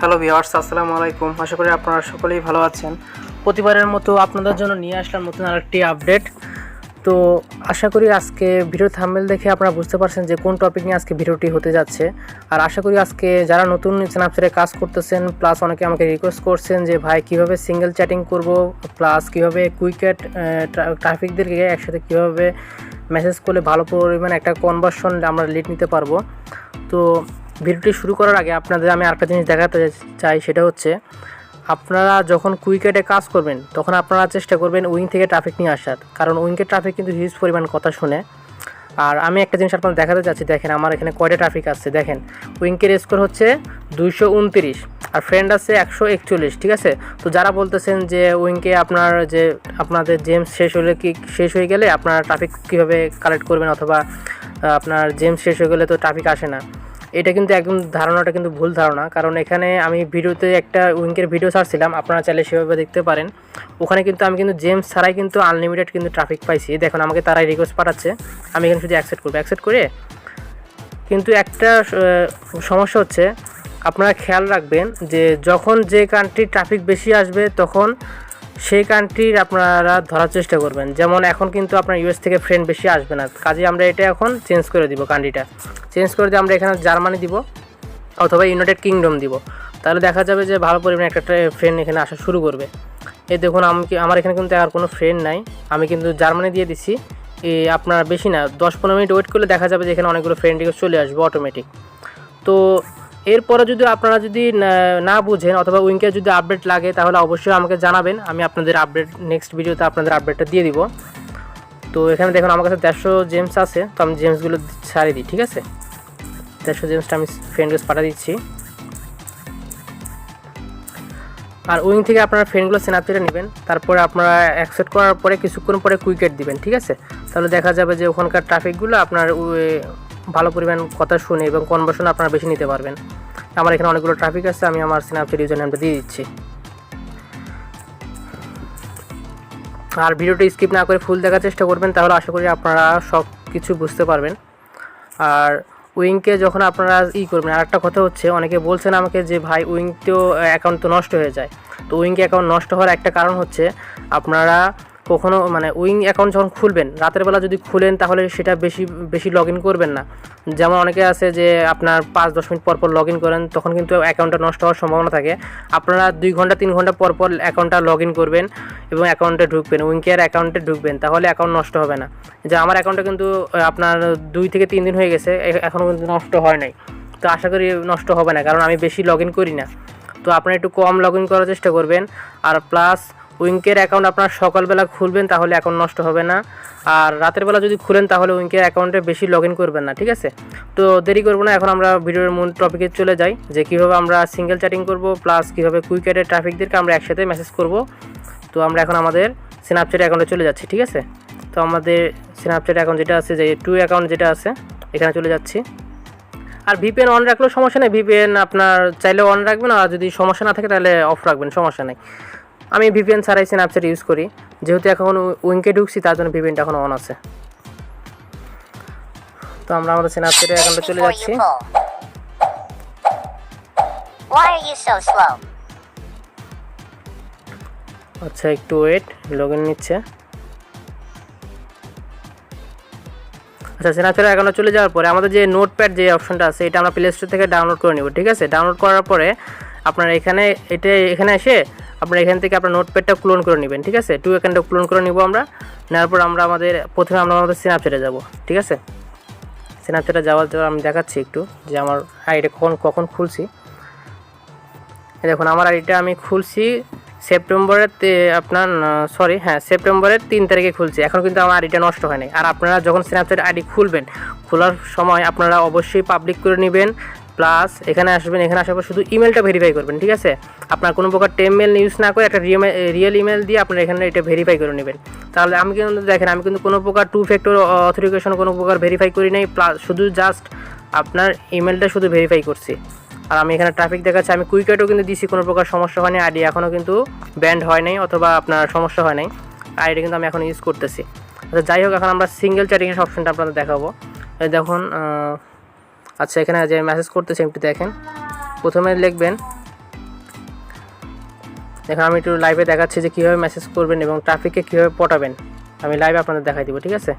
Hello viewers, আসসালামু আলাইকুম। আশা করি আপনারা সকলেই ভালো আছেন। প্রতিবারের মতো আপনাদের জন্য নিয়ে আসলাম নতুন আরেকটি আপডেট। তো আশা করি আজকে ভিডিও থাম্বনেল দেখে আপনারা বুঝতে পারছেন যে কোন টপিক নিয়ে আজকে ভিডিওটি হতে যাচ্ছে। আর আশা করি আজকে যারা নতুন স্ন্যাপচ্যাটে কাজ করতেছেন, প্লাস অনেকে আমাকে রিকোয়েস্ট করছেন যে ভাই কীভাবে সিঙ্গেল চ্যাটিং করব, প্লাস কীভাবে কুইকেট ট্রাফিকদেরকে একসাথে কীভাবে মেসেজ করলে ভালো পরিমাণে একটা কনভার্সন আমরা লিড নিতে পারবো। তো ভিডিওটি শুরু করার আগে আপনাদের আমি আরেকটা জিনিস দেখাতে চাই, সেটা হচ্ছে আপনারা যখন কুইকেটে কাজ করবেন তখন আপনারা চেষ্টা করবেন উইং থেকে ট্রাফিক নিয়ে আসার, কারণ উইংয়ের ট্রাফিক কিন্তু হিউজ পরিমাণ কথা শুনে। আর আমি একটা জিনিস আপনাদের দেখাতে চাচ্ছি, দেখেন আমার এখানে কয়টা ট্রাফিক আছে। দেখেন উইংকের স্কোর হচ্ছে 229 আর ফ্রেন্ড আছে 141, ঠিক আছে। তো যারা বলতেছেন যে উইংকে আপনাদের জেমস শেষ হয়ে গেলে আপনারা ট্রাফিক কীভাবে কালেক্ট করবেন, অথবা আপনার জেমস শেষ হয়ে গেলে তো ট্রাফিক আসে না, এটা কিন্তু একদম ধারণাটা কিন্তু ভুল ধারণা। কারণ এখানে আমি ভিডিওতে একটা উইংকের ভিডিও ছাড়ছিলাম, আপনারা চাইলে সেভাবে দেখতে পারেন। ওখানে কিন্তু আমি কিন্তু জেমস ছাড়াই কিন্তু আনলিমিটেড কিন্তু ট্রাফিক পাইছি। দেখুন আমাকে তারাই রিকোয়েস্ট পাঠাচ্ছে, আমি এখানে শুধু অ্যাকসেপ্ট করে। কিন্তু একটা সমস্যা হচ্ছে, আপনারা খেয়াল রাখবেন যে যখন যে কান্ট্রির ট্রাফিক বেশি আসবে তখন সেই কান্ট্রির আপনারা ধরার চেষ্টা করবেন। যেমন এখন কিন্তু আপনার ইউএস থেকে ফ্রেন্ড বেশি আসবে না, কাজে আমরা এটা এখন চেঞ্জ করে দিব। কান্ট্রিটা চেঞ্জ করে দিয়ে আমরা এখানে জার্মানি দিব অথবা ইউনাইটেড কিংডম দিব, তাহলে দেখা যাবে যে ভালো পরিমাণে একটা ফ্রেন্ড এখানে আসা শুরু করবে। এই দেখুন আমার এখানে কিন্তু আর কোনো ফ্রেন্ড নাই, আমি কিন্তু জার্মানি দিয়ে দিছি। আপনারা বেশি না 10-15 মিনিট ওয়েট করলে দেখা যাবে যে এখানে অনেকগুলো ফ্রেন্ড চলে আসবে অটোমেটিক। তো এরপরে যদি আপনারা না বুঝেন অথবা উইংকে যদি আপডেট লাগে তাহলে অবশ্যই আমাকে জানাবেন, আমি আপনাদের নেক্সট ভিডিওতে আপনাদের আপডেটটা দিয়ে দিব। তো এখানে দেখুন আমার কাছে 150 জেমস আছে, তো আমি জেমসগুলো ছাড়িয়ে দিই, ঠিক আছে। 150 জেমসটা আমি ফ্রেন্ডকে পাঠিয়ে দিচ্ছি। আর উইং থেকে আপনারা ফ্রেন্ডগুলো স্ন্যাপচ্যাটে নেবেন, তারপরে আপনারা অ্যাকসেপ্ট করার পরে কিছুক্ষণ পরে কুইকেট দিবেন, ঠিক আছে। তাহলে দেখা যাবে যে ওখানকার ট্রাফিকগুলো আপনার ভালো পরিমাণ কথা শুনে এবং কনভার্সন আপনারা বেশি নিতে পারবেন। আমার এখানে অনেকগুলো ট্রাফিক আছে, আমি আমার স্ন্যাপচ্যাট ইউজার নেমটা দিয়ে দিচ্ছি। আর ভিডিওটি স্কিপ না করে ফুল দেখার চেষ্টা করবেন, তাহলে আশা করি আপনারা সব কিছু বুঝতে পারবেন। আর উইংকে যখন আপনারা করবেন, আর একটা কথা হচ্ছে, অনেকে বলছেন আমাকে যে ভাই উইংতেও অ্যাকাউন্ট তো নষ্ট হয়ে যায়। তো উইংকে অ্যাকাউন্ট নষ্ট হওয়ার একটা কারণ হচ্ছে, আপনারা কখনও উইং অ্যাকাউন্ট যখন খুলবেন, রাতের বেলা যদি খুলেন তাহলে সেটা বেশি লগ ইন করবেন না। যেমন অনেকে আছে যে আপনার 5-10 মিনিট পর লগ ইন করেন, তখন কিন্তু অ্যাকাউন্টটা নষ্ট হওয়ার সম্ভাবনা থাকে। আপনারা 2-3 ঘন্টা পর অ্যাকাউন্টটা লগ ইন করবেন এবং অ্যাকাউন্টে ঢুকবেন, উইংকের অ্যাকাউন্টে ঢুকবেন, তাহলে অ্যাকাউন্ট নষ্ট হবে না। যে আমার অ্যাকাউন্টে কিন্তু আপনার 2 থেকে 3 দিন হয়ে গেছে, এখনও কিন্তু নষ্ট হয় নাই। তো আশা করি নষ্ট হবে না, কারণ আমি বেশি লগ ইন করি না। তো আপনারা একটু কম লগ ইন করার চেষ্টা করবেন। আর প্লাস উইংকের অ্যাকাউন্ট আপনার সকালবেলা খুলবেন, তাহলে অ্যাকাউন্ট নষ্ট হবে না। আর রাতের বেলা যদি খুলেন তাহলে উইংকের অ্যাকাউন্টে বেশি লগ ইন করবেন না, ঠিক আছে। তো দেরি করবো না, এখন আমরা ভিডিওর মূল টপিকে চলে যাই, যে কীভাবে আমরা সিঙ্গেল চ্যাটিং করব, প্লাস কীভাবে কুইকেটের ট্রাফিকদেরকে আমরা একসাথে মেসেজ করব। তো আমরা এখন আমাদের স্ন্যাপচ্যাট অ্যাকাউন্টে চলে যাচ্ছি, ঠিক আছে। তো আমাদের স্ন্যাপচ্যাট অ্যাকাউন্ট যেটা আছে, যে অ্যাকাউন্ট যেটা আছে, এখানে চলে যাচ্ছি। আর ভিপিএন অন রাখলেও সমস্যা নেই, ভিপিএন আপনার চাইলে অন রাখবেন, আর যদি সমস্যা না থাকে তাহলে অফ রাখবেন, সমস্যা নেই। আমি ভিপিএন ছাড়াই স্ন্যাপচ্যাট ইউজ করি, যেহেতু এখন উইংকে ঢুকছি তার জন্য ভিপিএনটা এখন অন আছে। তো আমরা আমাদের স্ন্যাপচ্যাটের অ্যাকাউন্টে চলে যাচ্ছি। আচ্ছা একটু ওয়েট, লগ ইন নিচ্ছে। আচ্ছা স্ন্যাপচ্যাট অ্যাকাউন্টে চলে যাওয়ার পরে আমাদের যে নোটপ্যাড যে অপশনটা আছে, এটা আমরা প্লে স্টোর থেকে ডাউনলোড করে নিব, ঠিক আছে। ডাউনলোড করার পরে আপনার এখানে এসে আপনার এখান থেকে আপনার নোটপ্যাডটা ক্লোন করে নেবেন, ঠিক আছে। অ্যাকাউন্টটা ক্লোন করে নিব আমরা। নেওয়ার পর প্রথমে আমরা আমাদের স্ন্যাপচ্যাটে যাব, ঠিক আছে। স্ন্যাপচ্যাটে যাওয়ার জন্য আমি দেখাচ্ছি একটু যে আমার আইডিটা কখন খুলছি। দেখুন আমার আইডিটা আমি খুলছি সেপ্টেম্বরের 3 তারিখে খুলছি। এখন কিন্তু আমার আইডিটা নষ্ট হয়নি। আর আপনারা যখন স্ন্যাপচ্যাট আইডি খুলবেন, খোলার সময় আপনারা অবশ্যই পাবলিক করে নেবেন, প্লাস এখানে আসবেন, এখানে আসার পর শুধু ইমেলটা ভেরিফাই করবেন, ঠিক আছে। আপনার কোনো প্রকার টেমমেল ইউজ না করে একটা রিয়েল ইমেল দিয়ে আপনারা এখানে এটা ভেরিফাই করে নেবেন। তাহলে আমি কিন্তু কোনো প্রকার 2 ফ্যাক্টর অথেন্টিকেশন কোনো প্রকার ভেরিফাই করি নাই, প্লাস শুধু জাস্ট আপনার ইমেলটা শুধু ভেরিফাই করছি। আর আমি এখানে ট্রাফিক দেখাচ্ছি, আমি কুইকেটও কিন্তু দিছি, কোনো প্রকার সমস্যা হয়নি। আইডি এখনও কিন্তু ব্যান্ড হয় নাই অথবা আপনার সমস্যা হয় নাই, আইডি কিন্তু আমি এখন ইউজ করতেছি। আচ্ছা যাই হোক, এখন আমরা সিঙ্গেল চ্যাটিংয়ের অপশনটা আপনাদের দেখাবো। দেখুন আচ্ছা এখানে যে মেসেজ করতেছি একটু দেখেন। প্রথমে লিখবেন দেখুন আমি একটু লাইভে দেখাচ্ছি যে কীভাবে মেসেজ করবেন এবং ট্রাফিককে কীভাবে পটাবেন, আমি লাইভে আপনাদের দেখাই দিব, ঠিক আছে।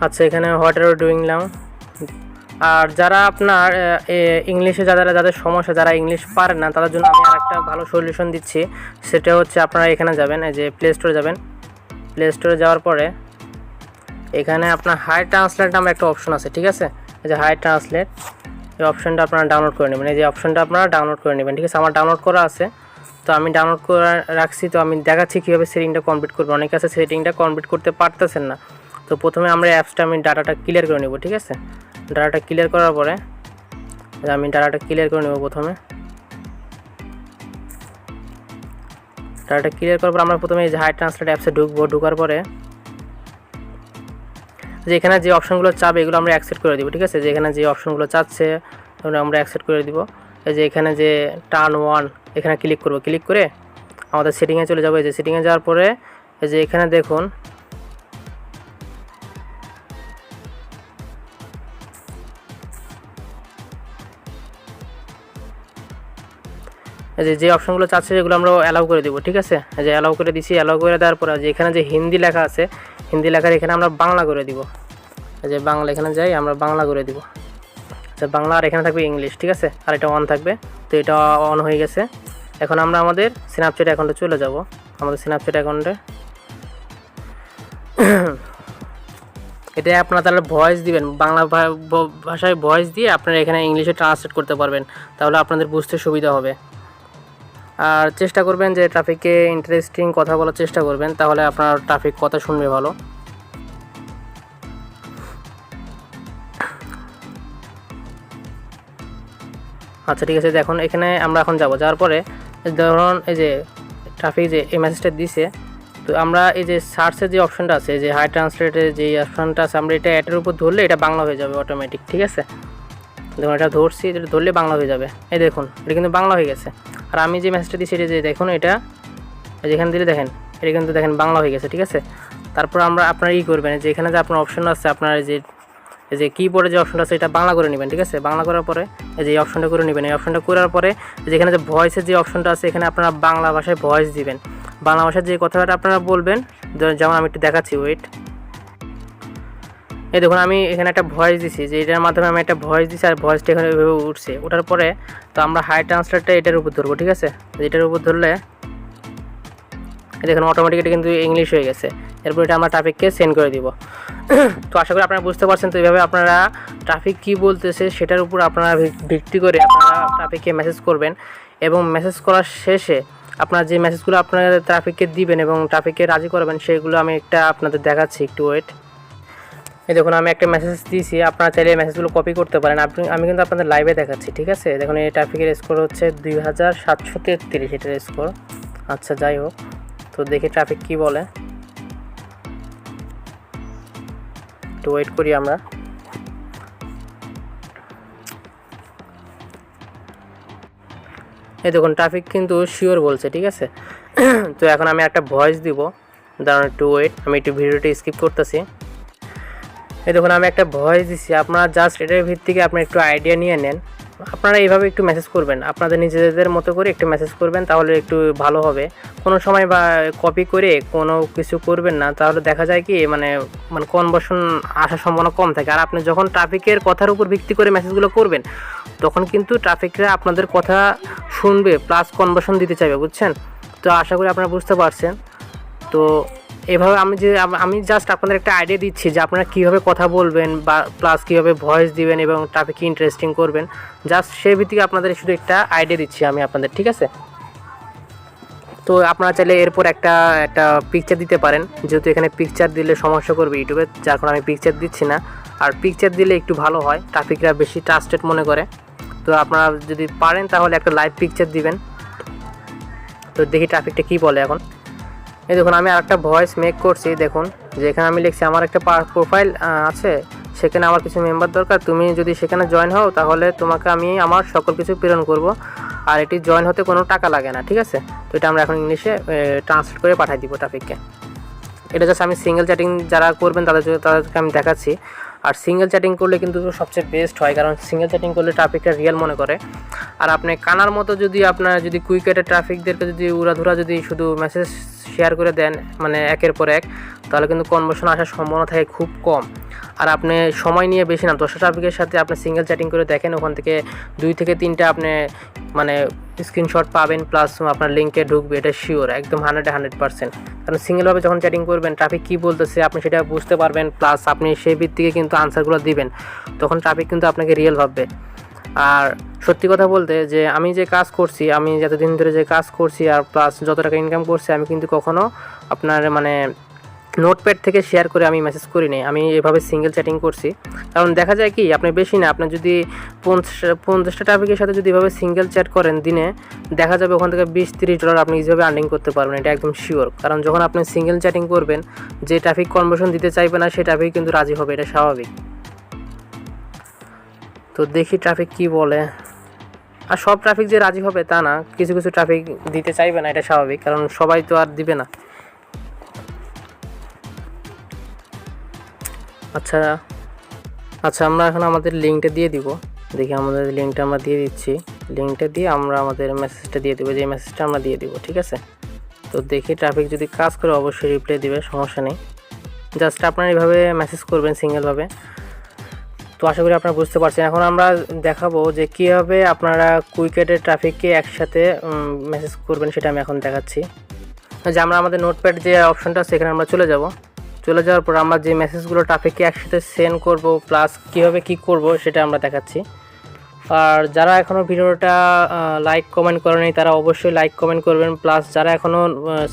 আচ্ছা, এখানে what are you doing now. আর যারা আপনার ইংলিশে যাদের সমস্যা, যারা ইংলিশ পারেন না, তাদের জন্য আমি আরেকটা ভালো সলিউশন দিচ্ছি। সেটা হচ্ছে আপনারা এখানে যাবেন, এই যে প্লে স্টোরে যাবেন। প্লে স্টোরে যাওয়ার পরে এখানে আপনার হাই ট্রান্সলেট নামে একটা অপশন আছে, ঠিক আছে। এই যে হাই ট্রান্সলেট, এই অপশনটা আপনারা ডাউনলোড করে নেবেন। এই যে অপশনটা আপনারা ডাউনলোড করে নেবেন, ঠিক আছে। আমার ডাউনলোড করা আছে, তো আমি ডাউনলোড করে রাখছি। তো আমি দেখাচ্ছি কীভাবে সেটিংটা কমপ্লিট করবো। অনেকে আছে সেটিংটা কমপ্লিট করতে পারতেছেন না। তো প্রথমে আমরা অ্যাপসটা আমি ডাটাটা ক্লিয়ার করে নেব, ঠিক আছে। ডাটাটা ক্লিয়ার করার পরে আমি ডাটাটা ক্লিয়ার করে নেব। প্রথমে ডাটাটা ক্লিয়ার করার পর আমরা প্রথমে এই যে হাই ট্রান্সলেট অ্যাপসে ঢুকবো। ঢোকার পরে যে এখানে যে অপশনগুলো চাবে এগুলো আমরা অ্যাকসেপ্ট করে দিব, ঠিক আছে। যে এখানে যে অপশনগুলো চাচ্ছে আমরা অ্যাকসেপ্ট করে দিব। এই যে এখানে যে টার্ন ওয়ান, এখানে ক্লিক করব। ক্লিক করে আমাদের সেটিংয়ে চলে যাবো। এই যে সেটিংয়ে যাওয়ার পরে এই যে এখানে দেখুন যে অপশনগুলো চাচ্ছে সেগুলো আমরা অ্যালাউ করে দিব, ঠিক আছে। যে অ্যালাউ করে দিছি। অ্যালাউ করে দেওয়ার পরে যে এখানে যে হিন্দি লেখা আছে, হিন্দি লেখার এখানে আমরা বাংলা করে দিব। যে বাংলা এখানে যাই, আমরা বাংলা করে দিব। আচ্ছা, বাংলা। আর এখানে থাকবে ইংলিশ, ঠিক আছে। আর এটা অন থাকবে। তো এটা অন হয়ে গেছে। এখন আমরা আমাদের স্ন্যাপচ্যাট অ্যাকাউন্টে চলে যাব। আমাদের স্ন্যাপচ্যাট অ্যাকাউন্টে এটা আপনারা তাহলে ভয়েস দিবেন, বাংলা ভাষায় ভয়েস দিয়ে আপনারা এখানে ইংলিশে ট্রান্সলেট করতে পারবেন। তাহলে আপনাদের বুঝতে সুবিধা হবে। আর চেষ্টা করবেন যে ট্রাফিককে ইন্টারেস্টিং কথা বলার চেষ্টা করবেন, তাহলে আপনার ট্রাফিক কথা শুনবে ভালো। আচ্ছা, ঠিক আছে। দেখুন এখানে আমরা এখন যাওয়ার পরে ধরুন এই যে ট্রাফিক যে এই মেসেজটা দিছে, তো আমরা এই যে সার্চের যে অপশনটা আছে, যে হাই ট্রান্সলেটের যে অপশনটা আছে, আমরা এটা অ্যাটের উপর ধরলে এটা বাংলা হয়ে যাবে অটোমেটিক, ঠিক আছে। দেখুন এটা ধরছি, এটা ধরলে বাংলা হয়ে যাবে। এই দেখুন এটা কিন্তু বাংলা হয়ে গেছে। আর আমি যে মেসেজটা দিচ্ছি এটা যে দেখুন, এটা যেখানে দিলে দেখেন এটা কিন্তু দেখেন বাংলা হয়ে গেছে, ঠিক আছে। তারপর আপনারা করবেন যে এখানে যে আপনার অপশন আছে, আপনার যে কিবোর্ডে যে অপশনটা আছে এটা বাংলা করে নেবেন, ঠিক আছে। বাংলা করার পরে এই যে অপশনটা করে নেবেন। এই অপশনটা করার পরে যেখানে যে ভয়েসের যে অপশনটা আছে এখানে আপনারা বাংলা ভাষায় ভয়েস দিবেন। বাংলা ভাষায় যে কথাটা আপনারা বলবেন, যেমন আমি একটু দেখাচ্ছি, ওয়েট। এই দেখুন আমি এখানে একটা ভয়েস দিছি, যে এটার মাধ্যমে আমি একটা ভয়েস দিছি। আর ভয়েসটা এখানে এভাবে উঠছে। ওঠার পরে তো আমরা হাই ট্রান্সলেটটা এটার উপর ধরবো, ঠিক আছে। এটার উপর ধরলে দেখুন অটোমেটিক এটা কিন্তু ইংলিশ হয়ে গেছে। এরপর এটা আমরা ট্রাফিককে সেন্ড করে দিব। তো আশা করি আপনারা বুঝতে পারছেন। তো এইভাবে আপনারা ট্রাফিক কী বলতেছে সেটার উপর আপনারা ভিত্তি করে আপনারা ট্রাফিককে মেসেজ করবেন। এবং মেসেজ করার শেষে আপনার যে মেসেজগুলো আপনারা ট্রাফিককে দিবেন এবং ট্রাফিককে রাজি করবেন, সেগুলো আমি একটা আপনাদের দেখাচ্ছি, একটু ওয়েট। এই দেখুন আমি একটা মেসেজ দিয়েছি, আপনারা চাইলে মেসেজগুলো কপি করতে পারেন। আমি কিন্তু আপনাদের লাইভে দেখাচ্ছি, ঠিক আছে। দেখুন এই ট্রাফিকের স্কোর হচ্ছে 2733 এটার স্কোর। আচ্ছা, যাই হোক, তো দেখি ট্রাফিক কি বলে। একটু ওয়েট করি আমরা। এই দেখুন ট্রাফিক কিন্তু শিওর বলছে, ঠিক আছে। তো এখন আমি একটা ভয়েস দিব, দাঁড়ান একটু ওয়েট, আমি একটু ভিডিওটা স্কিপ করতেছি। এই দেখুন আমি একটা ভয়েস দিচ্ছি, আপনারা জাস্ট এটার ভিত্তিকে আপনি একটু আইডিয়া নিয়ে নেন। আপনারা এইভাবে একটু মেসেজ করবেন, আপনাদের নিজেদের মতো করে একটু মেসেজ করবেন, তাহলে একটু ভালো হবে। কোনো সময় বা কপি করে কোনো কিছু করবেন না, তাহলে দেখা যায় কি মানে কনভার্সন আসার সম্ভাবনা কম থাকে। আর আপনি যখন ট্রাফিকের কথার উপর ভিত্তি করে মেসেজগুলো করবেন, তখন কিন্তু ট্রাফিকরা আপনাদের কথা শুনবে প্লাস কনভার্সন দিতে চাইবে, বুঝছেন। তো আশা করি আপনারা বুঝতে পারছেন। তো এভাবে আমি জাস্ট আপনাদের একটা আইডিয়া দিচ্ছি যে আপনারা কীভাবে কথা বলবেন বা প্লাস কীভাবে ভয়েস দিবেন এবং ট্রাফিককে ইন্টারেস্টিং করবেন। জাস্ট সেই ভিত্তিকে আপনাদের শুধু একটা আইডিয়া দিচ্ছি আমি আপনাদের, ঠিক আছে। তো আপনারা চাইলে এরপর একটা পিকচার দিতে পারেন, যেহেতু এখানে পিকচার দিলে সমস্যা করবে ইউটিউবে, যার কারণে আমি পিকচার দিচ্ছি না। আর পিকচার দিলে একটু ভালো হয়, ট্রাফিকরা বেশি ট্রাস্টেড মনে করে। তো আপনারা যদি পারেন তাহলে একটা লাইভ পিকচার দিবেন। তো দেখি ট্রাফিকটা কী বলে এখন। এই দেখুন আমি আরেকটা ভয়েস মেক করছি। দেখুন যে এখানে আমি লিখছি, আমার একটা প্রোফাইল আছে, সেখানে আমার কিছু মেম্বার দরকার। তুমি যদি সেখানে জয়েন হও তাহলে তোমাকে আমি আমার সকল কিছু প্রেরণ করব। আর এটি জয়েন হতে কোনো টাকা লাগে না, ঠিক আছে। তো এটা আমরা এখন ইংলিশে ট্রান্সলেট করে পাঠিয়ে দিব ট্রাফিককে। এটা জাস্ট আমি সিঙ্গেল চ্যাটিং যারা করবেন তাদেরকে আমি দেখাচ্ছি। আর সিঙ্গেল চ্যাটিং করলে কিন্তু সবচেয়ে বেস্ট হয়, কারণ সিঙ্গেল চ্যাটিং করলে ট্রাফিকটা রিয়েল মনে করে। আর আপনি কানার মতো যদি আপনার যদি কুইকেটের ট্রাফিকদেরকে যদি উড়াধুরা যদি শুধু মেসেজ শেয়ার করে দেন মানে একের পর এক, তাহলে কিন্তু কনভার্সন আসার সম্ভাবনা থাকে খুব কম। আর আপনি সময় নিয়ে বেশি না 10টা ট্রাফিকের সাথে আপনি সিঙ্গেল চ্যাটিং করে দেখেন, ওখান থেকে 2 থেকে 3টা আপনি মানে স্ক্রিনশট পাবেন, প্লাস আপনার লিঙ্কে ঢুকবে, এটা শিওর একদম 100%। কারণ সিঙ্গেলভাবে যখন চ্যাটিং করবেন ট্রাফিক কী বলতেছে আপনি সেটা বুঝতে পারবেন, প্লাস আপনি সেই ভিত্তিকে কিন্তু আনসারগুলো দিবেন, তখন ট্রাফিক কিন্তু আপনাকে রিয়েল ভাববে। আর সত্যি কথা বলতে যে আমি যে কাজ করছি, আমি যতদিন ধরে যে কাজ করছি আর প্লাস যত টাকা ইনকাম করছি, আমি কিন্তু কখনও আপনার মানে নোটপ্যাড থেকে শেয়ার করে আমি মেসেজ করিনি, আমি এভাবে সিঙ্গেল চ্যাটিং করছি। কারণ দেখা যায় কি আপনি বেশি না, আপনি যদি 50টা ট্রাফিকের সাথে যদি এভাবে সিঙ্গেল চ্যাট করেন দিনে, দেখা যাবে ওখান থেকে $20-30 আপনি ইজিভাবে আর্নিং করতে পারবেন, এটা একদম শিওর। কারণ যখন আপনি সিঙ্গেল চ্যাটিং করবেন, যে ট্রাফিক কনভার্সন দিতে চাইবে না সেই ট্রাফিক কিন্তু রাজি হবে, এটা স্বাভাবিক। তো দেখি ট্রাফিক কি বলে। আর সব ট্রাফিক যে রাজি হবে তা না, কিছু কিছু ট্রাফিক দিতে চাইবে না, এটা স্বাভাবিক, কারণ সবাই তো আর দিবে না। আচ্ছা আমরা এখন আমাদের লিঙ্কটা দিয়ে দিব। দেখি আমাদের লিঙ্কটা আমরা দিয়ে দিচ্ছি, লিঙ্কটা দিয়ে আমরা আমাদের মেসেজটা দিয়ে দেবো, যে মেসেজটা আমরা দিয়ে দিব, ঠিক আছে। তো দেখি ট্রাফিক যদি কাজ করে অবশ্যই রিপ্লাই দিবে, সমস্যা নেই। জাস্ট আপনারা এইভাবে মেসেজ করবেন সিঙ্গেলভাবে। তো আশা করি আপনারা বুঝতে পারছেন। এখন আমরা দেখাবো যে কীভাবে আপনারা কুইকেটের ট্রাফিককে একসাথে মেসেজ করবেন, সেটা আমি এখন দেখাচ্ছি। যে আমরা আমাদের নোটপ্যাড যে অপশনটা সেখানে আমরা চলে যাওয়ার পর আমরা যে মেসেজগুলো ট্রাফিককে একসাথে সেন্ড করব, প্লাস কীভাবে কী করব সেটা আমরা দেখাচ্ছি। আর যারা এখনও ভিডিওটা লাইক কমেন্ট করেনি তারা অবশ্যই লাইক কমেন্ট করবেন, প্লাস যারা এখনও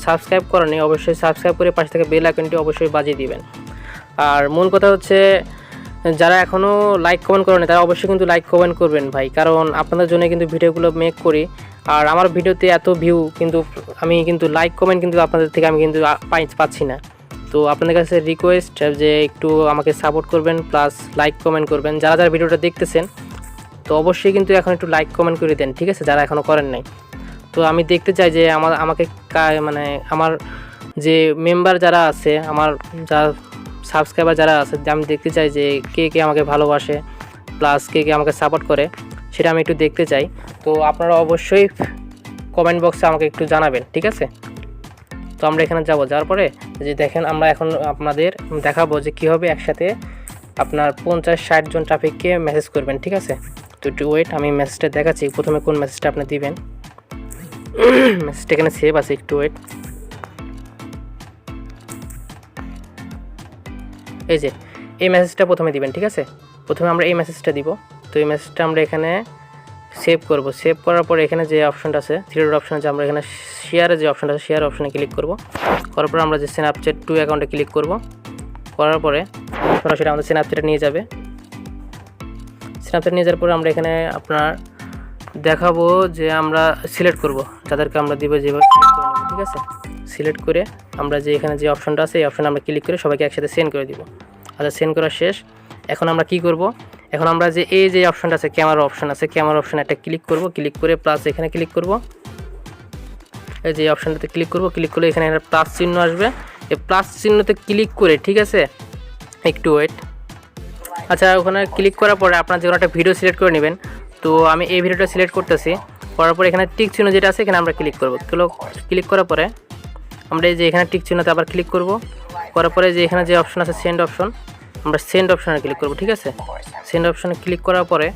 সাবস্ক্রাইব করেনি অবশ্যই সাবস্ক্রাইব করে পাশে থেকে বেল আইকনটি অবশ্যই বাজিয়ে দিবেন। আর মূল কথা হচ্ছে যারা এখনও লাইক কমেন্ট করেনি তারা অবশ্যই কিন্তু লাইক কমেন্ট করবেন ভাই, কারণ আপনাদের জন্য কিন্তু ভিডিওগুলো মেক করি। আর আমার ভিডিওতে এত ভিউ, কিন্তু আমি কিন্তু লাইক কমেন্ট কিন্তু আপনাদের থেকে আমি কিন্তু পাচ্ছি না। তো আপনাদের কাছে রিকোয়েস্ট যে একটু আমাকে সাপোর্ট করবেন, প্লাস লাইক কমেন্ট করবেন। যারা যারা ভিডিওটা দেখতেছেন তো অবশ্যই কিন্তু এখন একটু লাইক কমেন্ট করে দেন, ঠিক আছে, যারা এখনও করেন নাই। তো আমি দেখতে চাই যে আমাকে মানে আমার যে মেম্বার যারা আছে, আমার যা সাবস্ক্রাইবার যারা আছে, আমি দেখতে চাই যে কে কে আমাকে ভালোবাসে, প্লাস কে কে আমাকে সাপোর্ট করে, সেটা আমি একটু দেখতে চাই। তো আপনারা অবশ্যই কমেন্ট বক্সে আমাকে একটু জানাবেন, ঠিক আছে। তো আমরা এখানে যাওয়ার পরে যে দেখেন আমরা এখন আপনাদের দেখাবো যে কীভাবে একসাথে আপনার 50-60 জন ট্রাফিককে মেসেজ করবেন, ঠিক আছে। তো একটু ওয়েট, আমি মেসেজটা দেখাচ্ছি। প্রথমে কোন মেসেজটা আপনি দিবেন, মেসেজটা এখানে সেভ আছে, একটু ওয়েট। এই যে এই মেসেজটা প্রথমে দিবেন, ঠিক আছে। প্রথমে আমরা এই মেসেজটা দিব। তো এই মেসেজটা আমরা এখানে সেভ করব। সেভ করার পরে এখানে যে অপশনটা আছে, থ্রি ডট অপশন আছে, আমরা এখানে শেয়ারের যে অপশনটা আছে শেয়ার অপশনে ক্লিক করব। করার পর আমরা যে স্ন্যাপচ্যাট 2 অ্যাকাউন্টে ক্লিক করব। করার পরে সরাসরি আমাদের স্ন্যাপচ্যাটে নিয়ে যাবে। স্ন্যাপচ্যাট নিয়ে যাওয়ার পরে আমরা এখানে আপনার দেখাবো যে আমরা সিলেক্ট করব, যাদেরকে আমরা দিব যেভাবে সিলেক্ট করে নেব, ঠিক আছে। সিলেক্ট করে আমরা যে এখানে যে অপশনটা আছে এই অপশনে আমরা ক্লিক করে সবাইকে একসাথে সেন্ড করে দিব। আচ্ছা, সেন্ড করা শেষ। এখন আমরা কি করব, এখন আমরা যে এই যে অপশনটা আছে ক্যামেরা অপশন আছে, ক্যামেরা অপশনে একটা ক্লিক করব। ক্লিক করে প্লাস এখানে ক্লিক করব। এই যে অপশনটাতে ক্লিক করব। ক্লিক করলে এখানে একটা প্লাস চিহ্ন আসবে। এই প্লাস চিহ্নতে ক্লিক করে, ঠিক আছে, একটু ওয়েট। আচ্ছা, ওখানে ক্লিক করার পরে আপনার যে কোনো একটা ভিডিও সিলেক্ট করে নেবেন। তো আমি এই ভিডিওটা সিলেক্ট করতেছি। করার পরে এখানে টিক চিহ্ন যেটা আছে এখানে আমরা ক্লিক করব। ক্লিক করার পরে আমরা এই যে এখানে টিক চিহ্নতে আবার ক্লিক করব। করার পরে যে এখানে যে অপশন আছে সেন্ড অপশন, আমরা সেন্ড অপশনে ক্লিক করব, ঠিক আছে। সেন্ড অপশনে ক্লিক করার পরে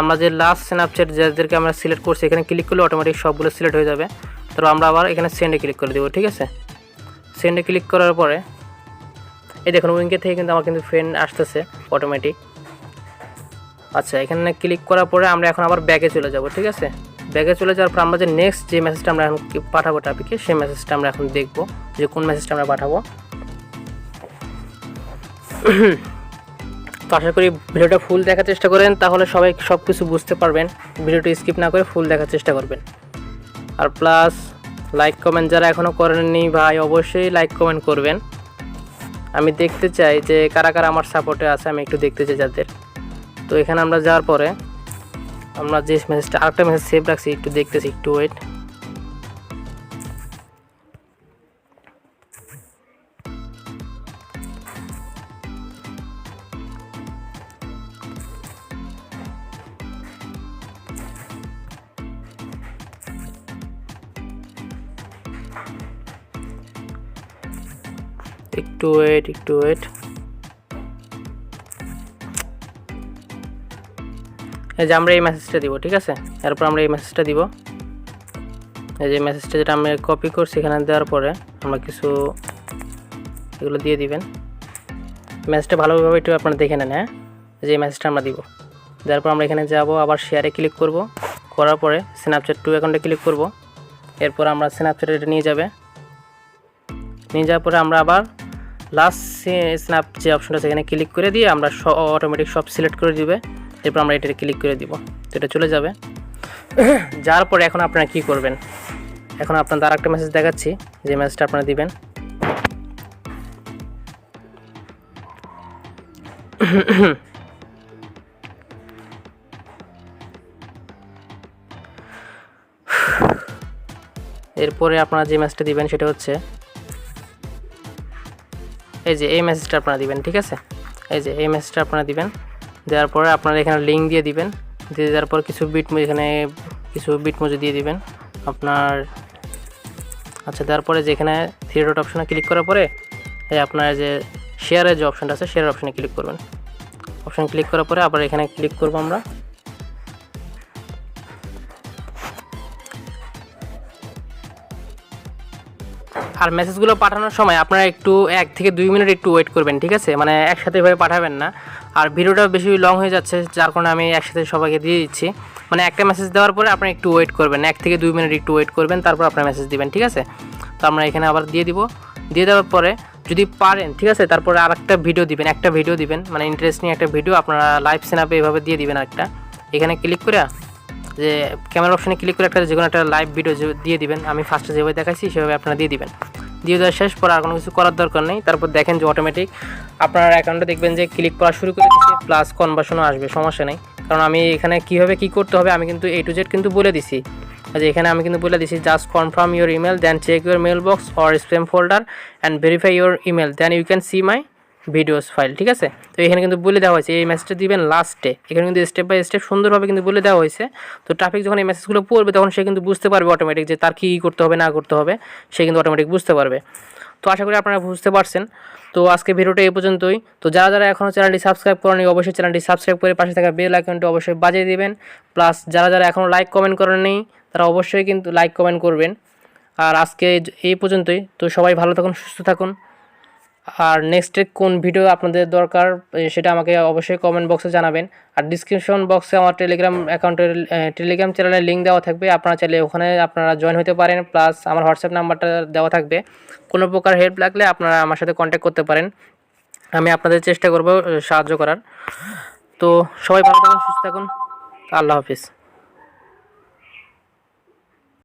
আমরা যে লাস্ট স্ন্যাপচ্যাট যাদেরকে আমরা সিলেক্ট করছি এখানে ক্লিক করলে অটোমেটিক সবগুলো সিলেক্ট হয়ে যাবে। তো আমরা আবার এখানে সেন্ডে ক্লিক করে দেবো, ঠিক আছে। সেন্ডে ক্লিক করার পরে এই দেখুন উইঙ্কে থেকে কিন্তু আমার কিন্তু ফ্রেন্ড আসতেছে অটোমেটিক। আচ্ছা, এখানে ক্লিক করার পরে আমরা এখন আবার ব্যাগে চলে যাব, ঠিক আছে। ব্যাগে চলে যাওয়ার পর আমরা যে নেক্সট যে মেসেজটা আমরা এখন পাঠাবো ট্রাফিকে, সেই মেসেজটা আমরা এখন দেখবো যে কোন মেসেজটা আমরা পাঠাবো। তো আশা করি ভিডিওটা ফুল দেখার চেষ্টা করেন, তাহলে সবাই সব কিছু বুঝতে পারবেন। ভিডিওটি স্কিপ না করে ফুল দেখার চেষ্টা করবেন। আর প্লাস লাইক কমেন্ট যারা এখনও করেননি ভাই অবশ্যই লাইক কমেন্ট করবেন। আমি দেখতে চাই যে কারা কারা আমার সাপোর্টে আছে, আমি একটু দেখতে চাই যাদের। তো এখানে আমরা যাওয়ার পরে আমরা যে মেসেজটা আরেকটা মেসেজ সেভ রাখছি একটু দেখতেছি, একটু ওয়েট। একটু ওয়েট এই যে আমরা এই মেসেজটা দিব, ঠিক আছে। এরপর আমরা এই মেসেজটা দিব, এই যে মেসেজটা যেটা আমি কপি করছি এখানে দেওয়ার পরে আমরা কিছু এগুলো দিয়ে দিবেন। মেসেজটা ভালোভাবে একটু আপনারা দেখে নেন, হ্যাঁ। যে মেসেজটা আমরা দিব, দেওয়ার পর আমরা এখানে যাব, আবার শেয়ারে ক্লিক করব, করার পরে স্ন্যাপচ্যাট 2 অ্যাকাউন্টে ক্লিক করব। এরপর আমরা স্ন্যাপচ্যাটে এটা নিয়ে যাওয়ার পরে আমরা আবার লাস্ট স্ন্যাপ যে অপশনটা সেখানে ক্লিক করে দিয়ে আমরা অটোমেটিক সব সিলেক্ট করে দিবে। এরপর আমরা এটাতে ক্লিক করে দিব, তো এটা চলে যাবে। যার পরে এখন আপনারা কি করবেন, এখন আপনাদের আরেকটা মেসেজ দেখাচ্ছি, যে মেসেজটা আপনারা দিবেন। এরপরে আপনারা যে মেসেজটা দিবেন সেটা হচ্ছে এই যে এই মেসেজটা আপনারা দিবেন, ঠিক আছে। এই যে এই মেসেজটা আপনারা দিবেন, দেওয়ার পরে আপনারা এখানে লিঙ্ক দিয়ে দিবেন, দিয়ে দেওয়ার পর কিছু বিটমোজি দিয়ে দিবেন আপনার। আচ্ছা, দেওয়ার পরে যেখানে 3 ডট অপশনে ক্লিক করার পরে এই আপনার যে শেয়ারের যে অপশনটা আছে শেয়ারের অপশনে ক্লিক করবেন। অপশন ক্লিক করার পরে আবার এখানে ক্লিক করব আমরা। আর মেসেজগুলো পাঠানোর সময় আপনারা একটু 1 থেকে 2 মিনিট একটু ওয়েট করবেন, ঠিক আছে। মানে একসাথে এভাবে পাঠাবেন না। আর ভিডিওটা বেশি লং হয়ে যাচ্ছে, যার কারণে আমি একসাথে সবাইকে দিয়ে দিচ্ছি। মানে একটা মেসেজ দেওয়ার পরে আপনি একটু ওয়েট করবেন, 1 থেকে 2 মিনিট একটু ওয়েট করবেন, তারপর আপনার মেসেজ দিবেন, ঠিক আছে। তো আমরা এখানে আবার দিয়ে দিব, দিয়ে দেওয়ার পরে যদি পারেন, ঠিক আছে, তারপরে আরেকটা ভিডিও দিবেন, একটা ভিডিও দিবেন, মানে ইন্টারেস্টিং একটা ভিডিও আপনারা লাইভ স্ন্যাপে এভাবে দিয়ে দিবেন একটা। এখানে ক্লিক করে যে ক্যামেরা অপশনে ক্লিক করে একটা যে কোনো একটা লাইভ ভিডিও দিয়ে দিবেন। আমি ফার্স্টে যেভাবে দেখাইছি সেভাবে আপনারা দিয়ে দিবেন। দিয়ে দেওয়ার শেষ পর আর কোনো কিছু করার দরকার নেই। তারপর দেখেন যে অটোমেটিক আপনার অ্যাকাউন্টে দেখবেন যে ক্লিক করা শুরু করে দিচ্ছে, প্লাস কনভার্সনও আসবে, সমস্যা নেই। কারণ আমি এখানে কীভাবে কী করতে হবে আমি কিন্তু A to Z কিন্তু বলে দিছি। যে এখানে আমি কিন্তু বলে দিছি, just confirm your email, then check your mail box or spam folder and verify your email, then you can see my videos file, ঠিক আছে। তো এখানে কিন্তু বলে দেওয়া হয়েছে এই মেসেজটা দিবেন লাস্টে। এখানে কিন্তু স্টেপ বাই স্টেপ সুন্দরভাবে কিন্তু বলে দেওয়া হয়েছে। তো ট্রাফিক যখন এই মেসেজগুলো পড়বে তখন সে কিন্তু বুঝতে পারবে অটোমেটিক যে তার কী করতে হবে না করতে হবে, সে কিন্তু অটোমেটিক বুঝতে পারবে। তো আশা করি আপনারা বুঝতে পারছেন। তো আজকে ভিডিওটা এই পর্যন্তই। তো যারা এখনও চ্যানেলটি সাবস্ক্রাইব করেনি অবশ্যই চ্যানেলটি সাবস্ক্রাইব করে পাশে থাকা বেল আইকনটি অবশ্যই বাজিয়ে দিবেন। প্লাস যারা এখনও লাইক কমেন্ট করেননি তারা অবশ্যই কিন্তু লাইক কমেন্ট করবেন। আর আজকে এই পর্যন্তই। তো সবাই ভালো থাকুন, সুস্থ থাকুন। আর নেক্সটে কোন ভিডিও আপনাদের দরকার সেটা আমাকে অবশ্যই কমেন্ট বক্সে জানাবেন। আর ডিসক্রিপশন বক্সে আমার টেলিগ্রাম চ্যানেলের লিঙ্ক দেওয়া থাকবে, আপনারা চাইলে ওখানে আপনারা জয়েন হতে পারেন। প্লাস আমার হোয়াটসঅ্যাপ নাম্বারটা দেওয়া থাকবে, কোনো প্রকার হেল্প লাগলে আপনারা আমার সাথে কন্ট্যাক্ট করতে পারেন, আমি আপনাদের চেষ্টা করব সাহায্য করার। তো সবাই ভালো থাকুন, সুস্থ থাকুন, আল্লাহ হাফিজ।